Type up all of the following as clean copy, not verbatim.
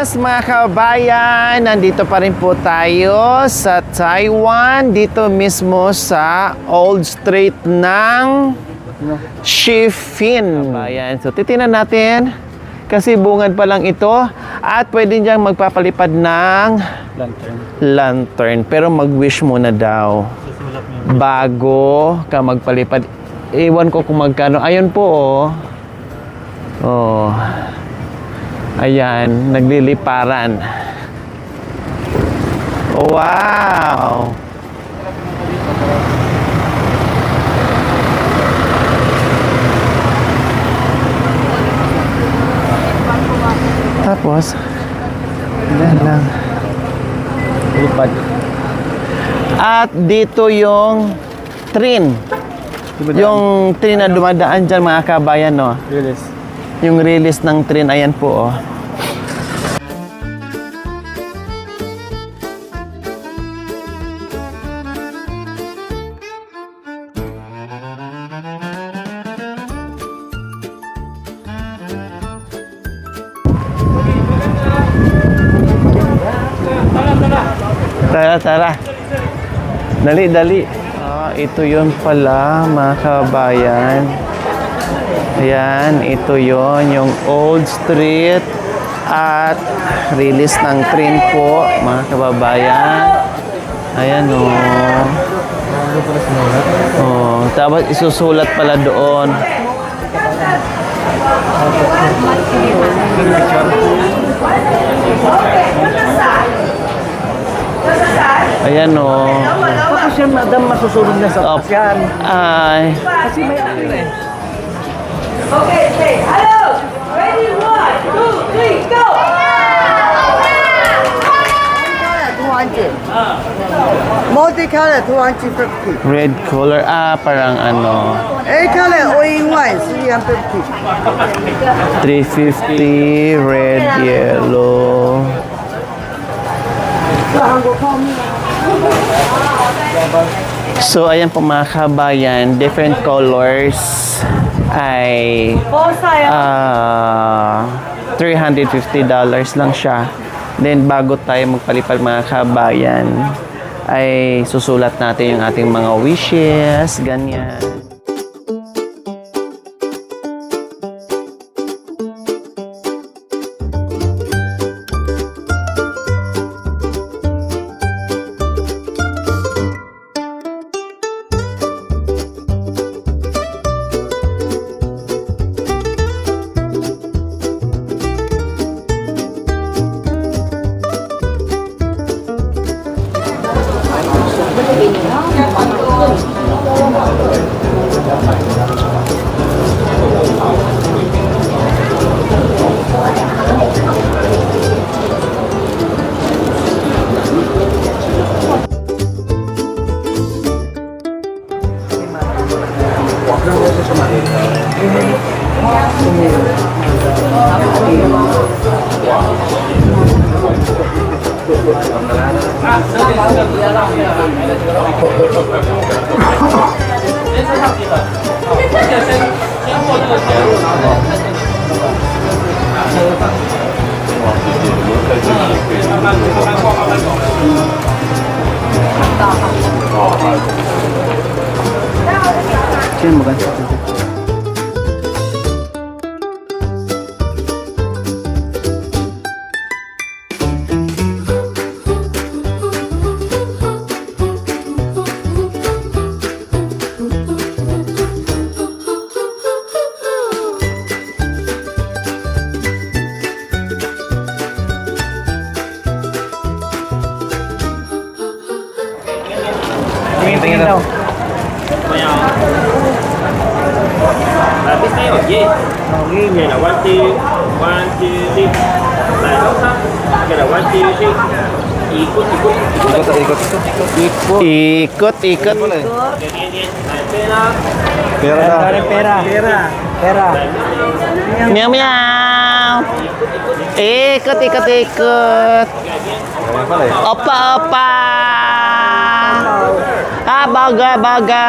buenas mga kabayan! Nandito pa rin po tayo sa Taiwan, dito mismo sa Old Street ng Shifin. Kabayan. So titingnan natin kasi bungad pa lang ito at pwede diyang magpapalipad ng lantern. Pero mag-wish muna daw bago ka magpalipad. Ewan ko kung magkano. Ayun po oh. Oh. Ayan, nagliliparan. Wow! Tapos, yan lang. Lipad. At dito yung train. Yung train na dumadaan dyan mga kabayan, no? Release. Yung release ng train, ayan po, oh. Tara, tara. Dali, dali. Ito yun pala, mga kabayan. Ayan, ito yon yung Old Street at release ng train po, mga kababayan. Ayan o. Oh, tapos isusulat pala doon. Ayan o. Tapos yan, madam, masusunod na sa pasyan. Ay. Kasi may ano eh. Okay, say hello. Ready? 1, 2, 3, go. Multicolor 250. Red color. Parang ano. A color all in one 350. 350, red, yellow. So, ayan po mga kabayan, different colors ay $350 lang siya. Then, bago tayo magpalipad mga kabayan, ay susulat natin yung ating mga wishes, ganyan. Yan maganda. Tingin daw. Biết tay hoặc gì? Cái là one two three. Lại đó sao? Cái là one two three. Ikut. Ikot. Pera. Meow meow. Ikot. Opa. Baga.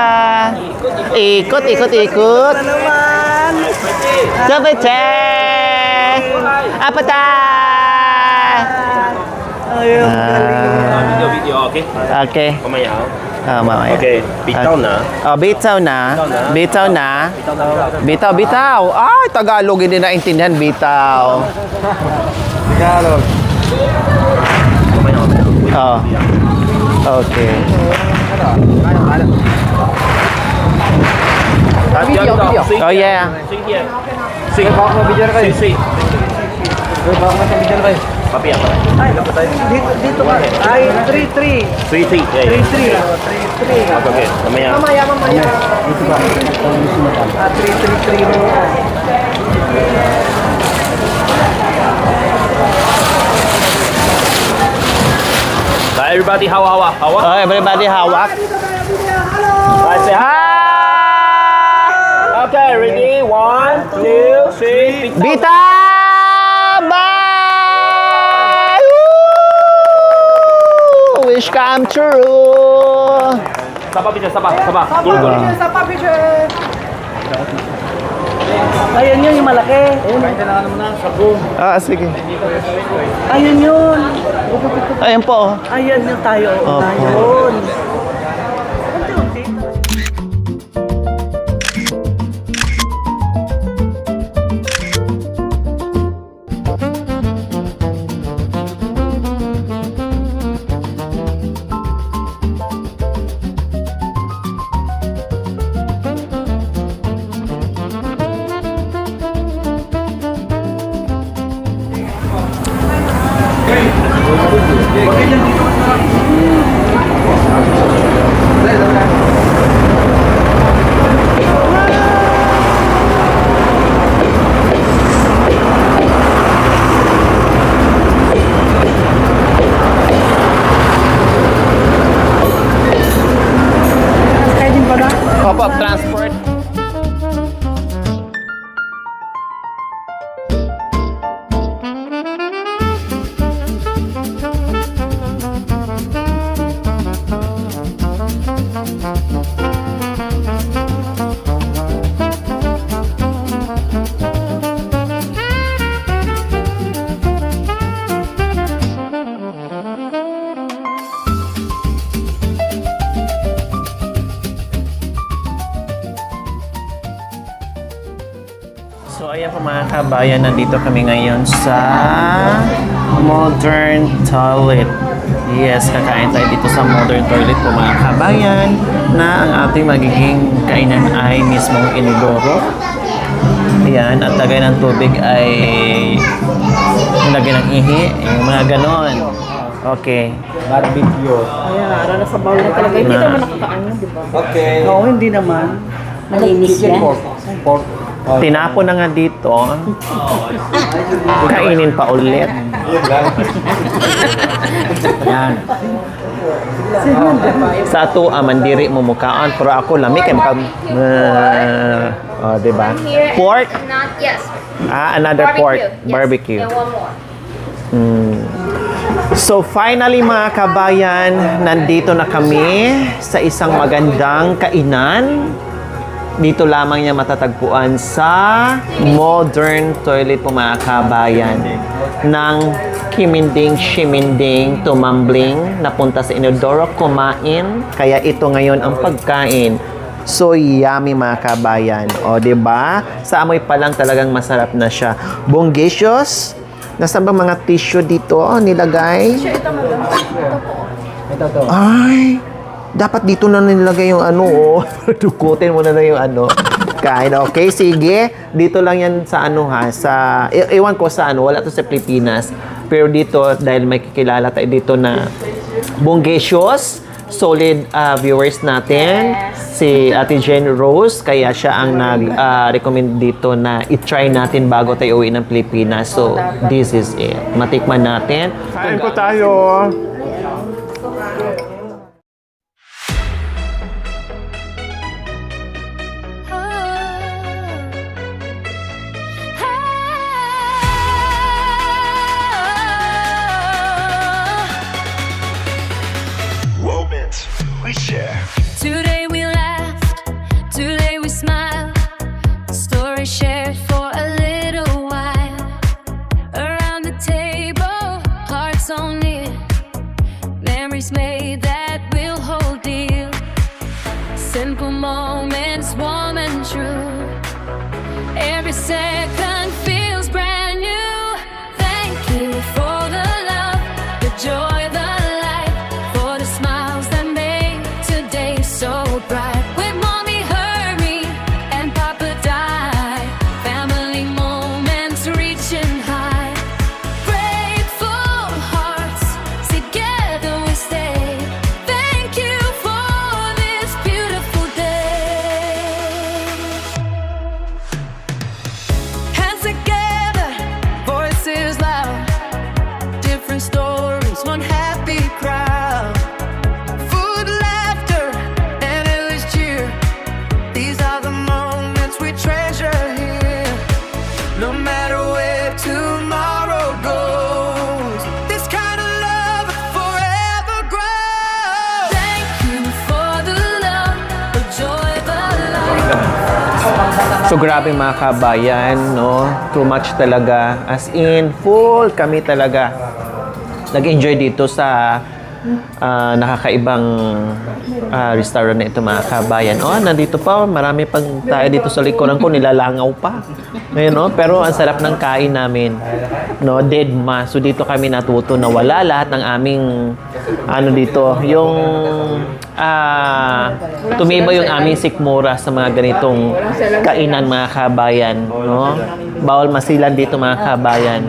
Ikot. Coba cek. Apa tay? Video, okay? Okay. Mamaya. Mamaya. Okay, bitaw na. Bitaw na. Bitaw na. Bitaw, bitaw. Ay, Tagalog hindi naintindihan, bitaw. Tagalog. Oh. Okay. Video. Oh, yeah. Sing here. Sing. Baka mabidyan kayo. Sing. Baka mabidyan kayo. Papi apa? Ay, dito ka. Ay, 3-3. 3-3. 3-3. Okay, mamaya. Dito ba? 3-3 mo yan. Everybody, hawa. Oh, everybody hawak. Right, say hi. Okay, ready? 1, 2, 3. Bitaw! Bye! Woo! Wish come true. Sapa picture, sapa. Dulu. Ayun yun, yung malaki. Ayun. Kailangan mo na, sabong. Sige. Ayun yun. Ayan po. Ayun yung tayo. Opo. Ayun. Pop-up transport. So ayan po mga kabayan, nandito kami ngayon sa Modern Toilet. Yes, kakain tayo dito sa Modern Toilet po mga kabayan, na ang ating magiging kainan ay mismong inodoro. Ayan, at lagay ng tubig ay nilagay ng ihi, yung mga ganon. Okay. Barbecue. Ayan, ara na sa bowl na talaga. Hindi naman nakakaano, di ba? Okay. Oo, hindi naman. Malinis yan. Pork. Tinapon na nga dito. Kainin pa ulit. Yan. Sa ato, mandiri mo mukhaan. Pero ako, lami kay mukha. Diba? Pork? Not, yes. Another pork. Yes. Barbecue. And one more. So finally mga kabayan, nandito na kami sa isang magandang kainan. Dito lamang niya matatagpuan sa Modern Toilet po mga kabayan. Ng kiminding, shiminding, tumambling, napunta sa inodoro, kumain. Kaya ito ngayon ang pagkain. So yummy mga kabayan. O, diba? Sa amoy pa lang talagang masarap na siya. Bonggesios. Nasaan ba mga tissue dito nilagay? Ito. Ay, dapat dito na nilagay yung ano, oh. Dukutin mo na yung ano. Kain, okay? Sige. Dito lang yan sa ano ha, sa, ewan ko sa ano, wala to sa Pilipinas. Pero dito, dahil may kikilala tayo dito na Bonggesios, solid viewers natin, si Ate Jen Rose, kaya siya ang nag-recommend dito na i-try natin bago tayo uwi ng Pilipinas. So, this is it. Matikman natin. Kain po tayo. Moments we share. Today we laughed, today we smiled. Story shared for a little while. Around the table, hearts on it. Simple moments, warm and true. Every second feels brand new. Thank you for the love, the joy, the light, for the smiles that made today so bright. With mommy hurt me and papa died, family moments reaching high. Grateful hearts, together we stay. Thank you for this beautiful day. Hands together, voices loud, different stories, one happy crowd. Food, laughter, and endless cheer. These are the moments we treasure here. No matter where tomorrow goes, this kind of love forever grows. Thank you for the love, the joy, the light. So grabe mga kabayan, no? Too much talaga. As in, full kami talaga. Nag-enjoy dito sa nakakaibang restaurant na ito mga kabayan. Oh, nandito pa, marami pang tayo dito sa likuran ko, nilalangaw pa. Ngayon, no? Pero ang sarap ng kain namin. No, dead ma. So dito kami natuto na wala lahat ng aming ano dito, yung tumiba yung aming sikmura sa mga ganitong kainan mga kabayan, no? Bawal masilan dito mga kabayan.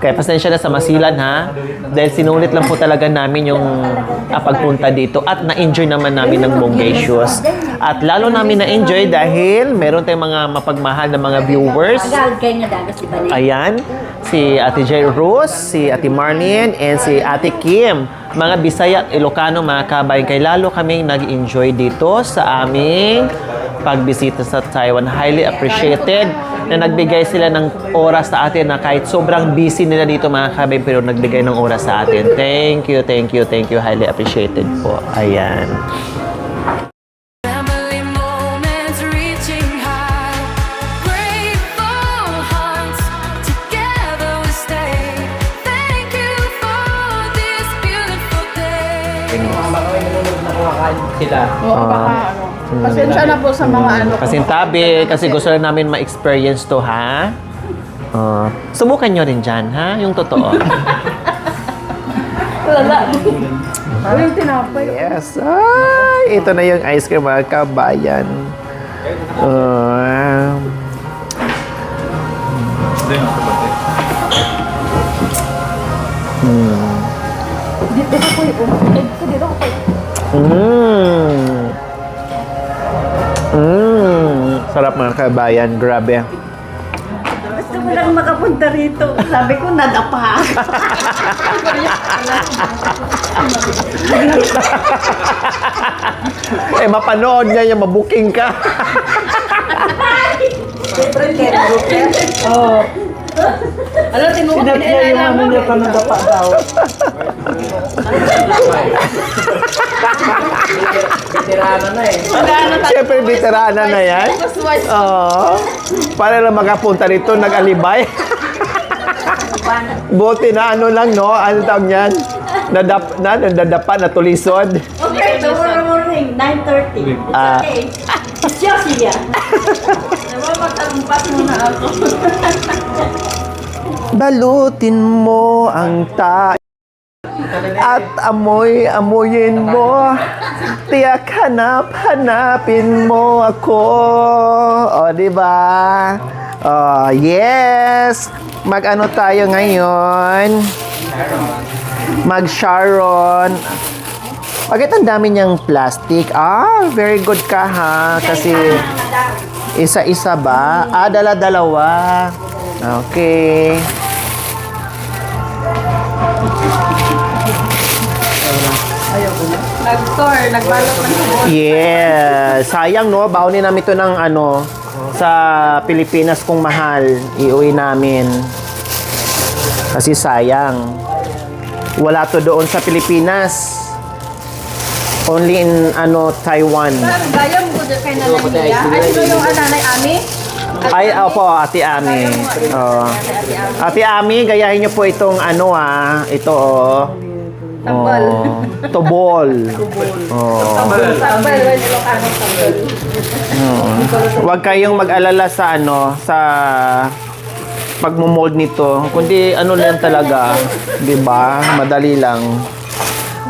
Kaya pasensya na sa masilan ha. Dahil sinulit lang po talaga namin yung pagpunta dito. At na-enjoy naman namin ng Bongacious. At lalo namin na-enjoy dahil meron tayong mga mapagmahal na mga viewers. Ayan. Si Ate J. Rose, si Ate Marlene, and si Ate Kim. Mga Bisaya at Ilocano mga kabayan. Kaya lalo kaming nag-enjoy dito sa aming pagbisita sa Taiwan. Highly appreciated na nagbigay sila ng oras sa atin na kahit sobrang busy nila dito mga kabayan pero nagbigay ng oras sa atin. Thank you, thank you, thank you. Highly appreciated po. Ayan. Family moments reaching high. Grateful hearts, together we stay. Thank you for this beautiful day. Oo, baka ano. Pasensya na po sa mga ano. Pasintabi, kasi gusto lang namin ma-experience to, ha? Subukan nyo rin dyan, ha? Yung totoo. Lala. Ano yung tinapay? Yes. Ay, ito na yung ice cream, mga kabayan. Dito ko yung dito ko. Sarap mga kabayan, grabe. Gusto ko lang makapunta rito. Sabi ko, nadapa. Mapanood nga yung mabuking ka. Oo. Ano, tinuro ko Niya yung ano niya ka nadapa daw. Veterano na eh. Siyempre, veterana na yan. Oo. Para lang makapunta rito, nag-alibay. Buti na ano lang, no? Ano tawag niyan? Nadapa na tulisod. Okay, tomorrow morning, 9:30. It's okay. It's Josie yan. Namamatalumpas muna ako. Balutin mo ang at amoyin mo. Tiyak hanapin mo ako. O, diba? Yes! Mag-ano tayo ngayon? Mag-Sharon. Bakit ang dami niyang plastic? Very good ka ha. Kasi isa-isa ba? Dala-dalawa. Okay. nag-store, nagbalot ng sabon. Yes. Sayang no, baunin namin ito ng ano sa Pilipinas kung mahal. Iuwi namin. Kasi sayang. Wala to doon sa Pilipinas. Only in Taiwan. Gayam ko dyan kay Nanay Mia. Ay, sino yung Nanay Ami? Ay, opo, Ate Ami. Ate Ami, gayahin niyo po itong ito Tambal. Oh, tobol. Oh. Tambal, when Ilocano, tambal. Huwag kayong mag-alala sa sa pagmumold nito. Kundi ano lang talaga, 'di ba? Madali lang.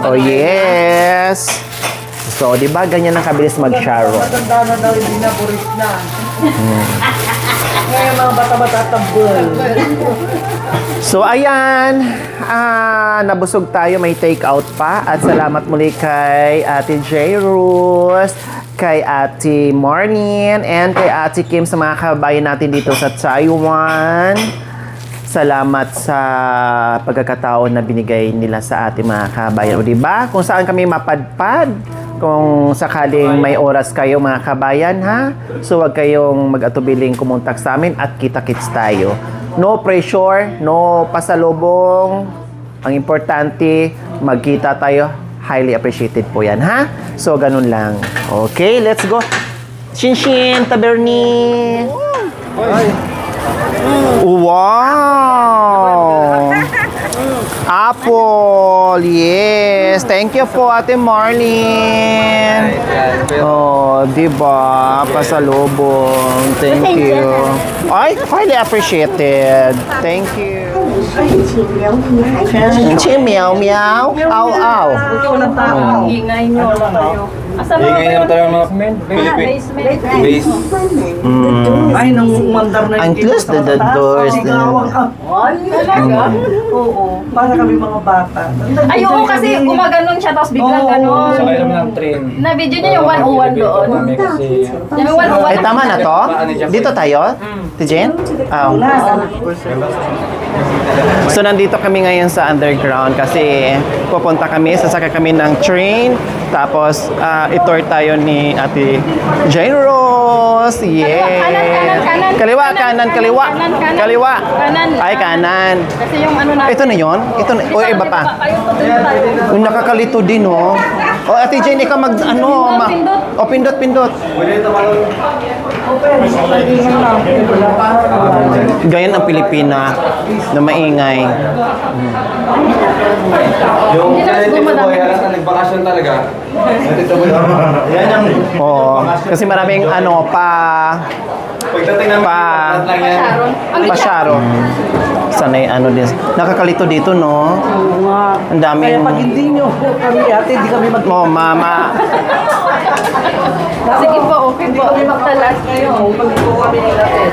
Oh, yes. So, 'di ba ganyan ang kabilis mag-sharo? Matanda na daw, hindi na, buris na. Ngayon mga bata-bata tambol. So, ayan. Nabusog tayo. May take-out pa. At salamat muli kay Ate J. Rose, kay Ate Marnin, and kay Ate Kim sa mga kabayan natin dito sa Taiwan. Salamat sa pagkakataon na binigay nila sa ating mga kabayan. O, diba? Kung saan kami mapadpad, kung sakaling may oras kayo mga kabayan, ha? So, huwag kayong mag-atubiling kumontak sa amin at kita-kits tayo. No pressure, no pasalubong. Ang importante, magkita tayo. Highly appreciated po yan, ha? So, ganun lang. Okay, let's go. Shinshin, Taberni. Wow! Apple, yes. Thank you po, Ate Marlene. Oh, diba? Pasalubong. Thank you. Ay, highly appreciated. Thank you. Meow, meow. Ow, ow. Ikaw lang tao. Ingay nyo. Asa mo? Ingay naman talaga mga Philippines. Base. Ay, nung umandar na And close the doors. Oo, para kami mga bata. Ay, oo, kasi gumaganon siya, tapos biglang ganon. Sakay kami ng train. Na-video niya yung 101 doon. Kami kasi Yung 101. Ay, tama na to? Dito tayo? Tijen? Oh. So, nandito kami ngayon sa underground kasi pupunta kami, sasakay kami ng train. Tapos, itour tayo ni Ate Jane Rose. Yay! Kanan. Kaliwa, kanan, kaliwa. Kanan. Kaliwa. Kanan. Ay, kanan. Kasi yung ano na. Ito na yon? Ito na, o iba pa? Yung nakakalito din, oh. O, Ate Jane, ikaw mag, ano, o, pindot, pindot. Ganyan ang Pilipina na maingay. yung nagbakasyon talaga. Yan ang Oo. Kasi maraming ano pagdating ng pasyaro. Sanay ano din. Nakakalito dito, no? Oo nga. Ang daming... Kaya pag hindi nyo kami ate, hindi kami mag- Oh, mama. Sige po, okay po. Magtalas kayo. Pag hindi po kami ate.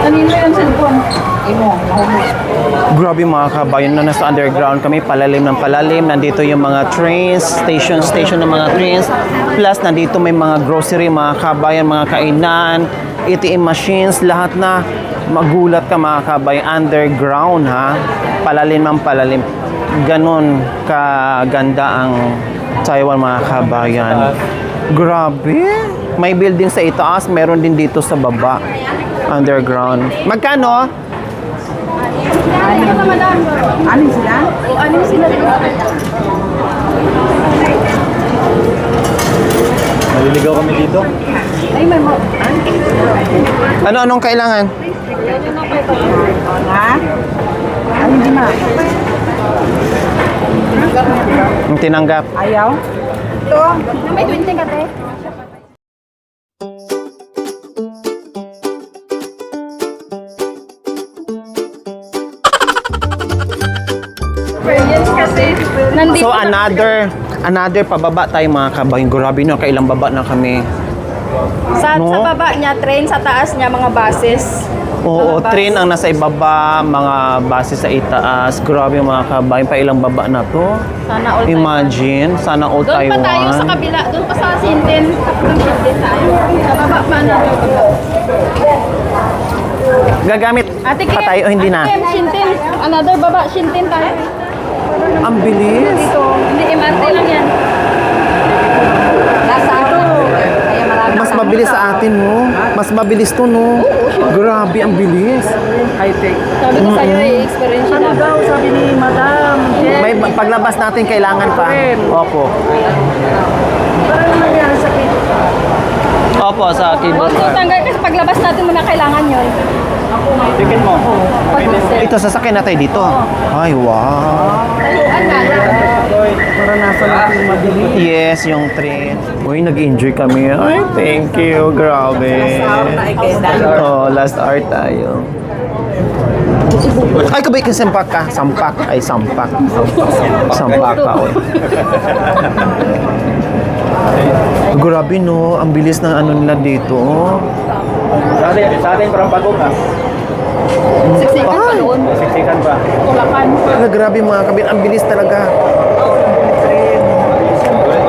Kanino yung cellphone? Grabe mga kabayan na nasa underground kami, palalim ng palalim. Nandito yung mga trains, station ng mga trains. Plus, nandito may mga grocery, mga kabayan, mga kainan, ATM machines, lahat na. Magulat ka mga kabayan, underground ha. Palalim ng palalim. Ganon kaganda ang Taiwan mga kabayan. Grabe. May building sa itaas, meron din dito sa baba. Underground. Magkano? Anim na madam. Anim sila? O, anim sila. Naliligaw kami dito. Ay, may mo. Anong kailangan? Ha? Ano di ma? Yung tinanggap. Ayaw? Ito. May 20 ka, te. Experience kasi. Nandito So another pababa tayo mga kabayan. Grabe na, kailang baba na kami. sa No? baba niya, train, sa taas niya, mga buses. Oo, Mga bus. train ang nasa ibaba, mga base sa itaas. Grabe mga kabayan, pa ilang baba na to. Sana all Imagine, sana all Doon pa tayo sa Taiwan. kabila, doon pa sa Sintin. Doon Sintin tayo. Sa baba pa na. Gagamit Ate pa Kim, tayo o hindi na? Ate Kim, Sintin. Another baba, Sintin tayo. Ang bilis. Dito, hindi MRT lang yan. Nasa ano? Kaya marami. Mas mabilis sa atin, no? Mas mabilis to, no? Grabe, ang bilis. High-tech. Sabi ko sa'yo, experience Ano na. daw, sabi ni Madam? May paglabas natin kailangan pa. Opo. Parang nangyari sa kid. Opo, sa keyboard. Huwag mo tanggal kasi paglabas natin muna kailangan yun. Ticket mo. Ito, sasakyan na tayo dito. Ay, wow. Tayuan na lang. Maranasan natin madali. Yes, yung train. Uy, nag-enjoy kami. Ay, thank you. Grabe. Oh, last hour tayo. Ay, kabay ka sampak ka. Sampak. Ay, sampak. Sampak ka. Oy. Grabe no, ang bilis ng ano nila dito. Sa atin parang bagong ha. Siksikan pa doon. Siksikan pa. Tulakan. Ay, grabe mga kabin, ang bilis talaga.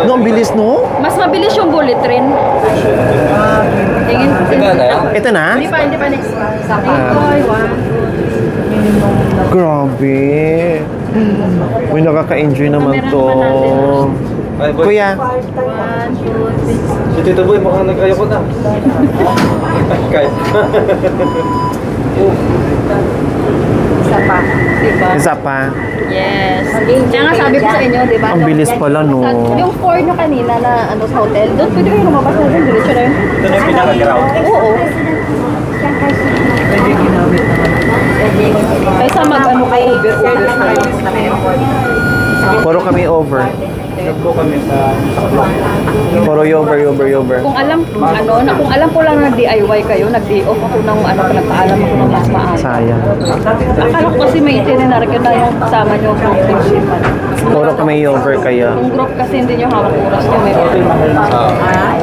No, ang bilis no? Mas mabilis yung bullet train. Tingin. Ito na? Hindi pa next. Sakay, one. Grabe. Uy, nakaka-enjoy naman to. Kuya, Si Tito Boy mukhang nag-ayakot na. Kahit. Isa pa. Diba? isa pa. Yes. Kaya nga sabi ko sa inyo, di ba? Ang bilis pala, no? Yung 4 nyo kanina na ano sa hotel, doon pwede kayo lumabas na doon, diretso na yun. Ito na yung pinaka-ground. Oo. Kaysa mag-ano kayo, over Puro kami over. Nagpo kami sa Puro over. Kung alam kung alam ko lang na DIY kayo, nag-day off ako ng pinagpaalam ako ng mas maaga. Sayang. Akala ko kasi may itinerary ka na yung kasama nyo kung friendship. Puro kami over kaya. Yung group kasi hindi nyo hawak oras nyo. May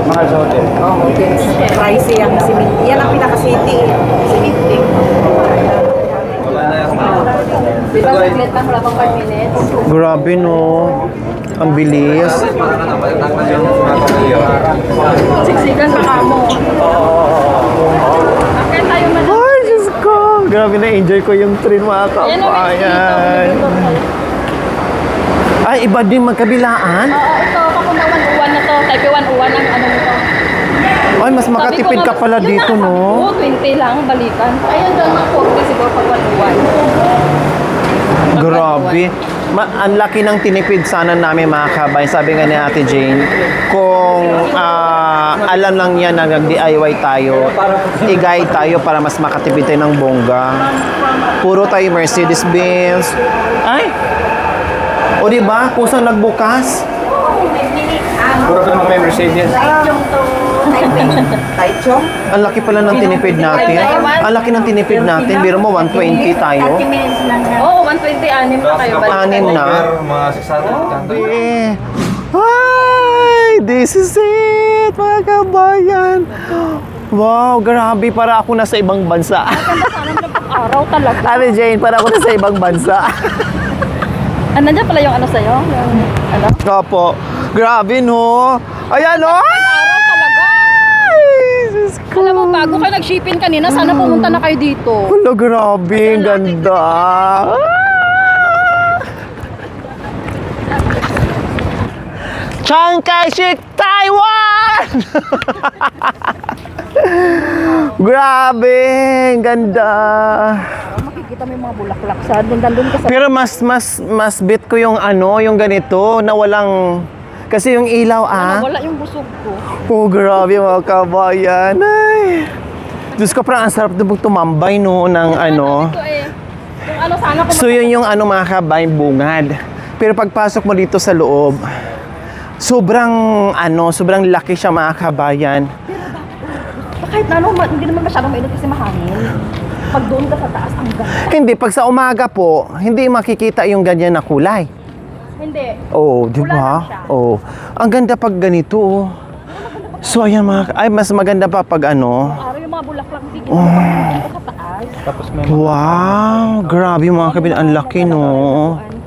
mahal sa hotel. Pricey ang siminti. Yan ang pinaka-city. Siminti. Wala na yung Di ba saglit lang, wala pang 5 minutes? Grabe no. Ang bilis. Siksikan pa ka mo. Akit tayo man. Ay, Diyos ko. Grabe na enjoy ko yung train mga Ayan o, may kabayan. Ay, iba din magkabilaan. Oo, ito, papunta 101 na to. Type 101 ang ano nito. Ay, mas makatipid ka pala dito, no? Oo, 20 lang, balikan. Ayun doon, 40 siguro pag 101. Grabe. Ang laki ng tinipid sana namin mga kabay. Sabi nga ni Ate Jane, kung alam lang niya na nag-DIY tayo, i-guide tayo para mas makatipid tayo ng bongga. Puro tayo Mercedes-Benz. Ay! O diba? Kusang nagbukas. puro ka naman may Mercedes. Taichung. Ang laki pala ng tinipid natin. Ang laki ng tinipid natin. Biro mo, 120 tayo. 30 minutes lang na. Oo, 120, 6 na kayo. balikan. Anim na. Mga 600. Eh. Ay, this is it, mga kabayan. Wow, grabe. Para ako nasa ibang bansa. Araw talaga. Ate Jane, para ako nasa ibang bansa. Nandiyan pala yung ano sa'yo? Yung ano? Opo. Grabe, no? Ayan, no? Araw talaga. Ay, Diyos ko. Alam mo, bago kayo nag-shipping kanina, sana pumunta na kayo dito. Wala, grabe. Ang ganda. Chiang Kai-shek, Taiwan! Grabe, ang ganda. Makikita mo yung mga bulaklak sa doon ka sa... Pero mas bit ko yung ano, yung ganito na walang kasi yung ilaw Wala yung busog ko. Oh, grabe mga kabayan. Ay. Diyos ko, parang ang sarap na tumambay no ng ano. Ito eh. Kung ano sana kung So yun yung ano mga kabayan, bungad. Pero pagpasok mo dito sa loob, sobrang laki siya mga kabayan. kahit na ano, hindi naman masyadong mainit kasi mahangin. Pag doon ka sa taas, ang ganda. Hindi, pag sa umaga po, hindi makikita yung ganyan na kulay. Hindi. Oo, di Wala ba? lang siya. Oo. Ang ganda pag ganito, oh. So, ayan ay, mas maganda pa pag ano. Araw yung mga bulaklak, hindi kita doon ka sa taas. Tapos may Wow, grabe mga kabin, ang laki, no.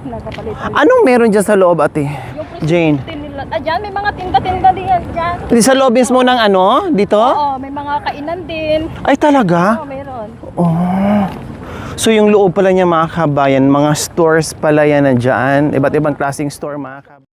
Nagpapalitan. Anong meron dyan sa loob, ate? Jane. Dyan, may mga tinda-tinda din yan dyan. Di sa loob mismo ng ano, dito? Oo, may mga kainan din. Ay, talaga? Oo, meron. Oh. So, yung loob pala niya mga kabayan, mga stores pala yan na dyan. Iba't ibang klaseng store mga kabayan.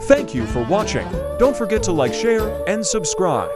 Thank you for watching. Don't forget to like, share, and subscribe.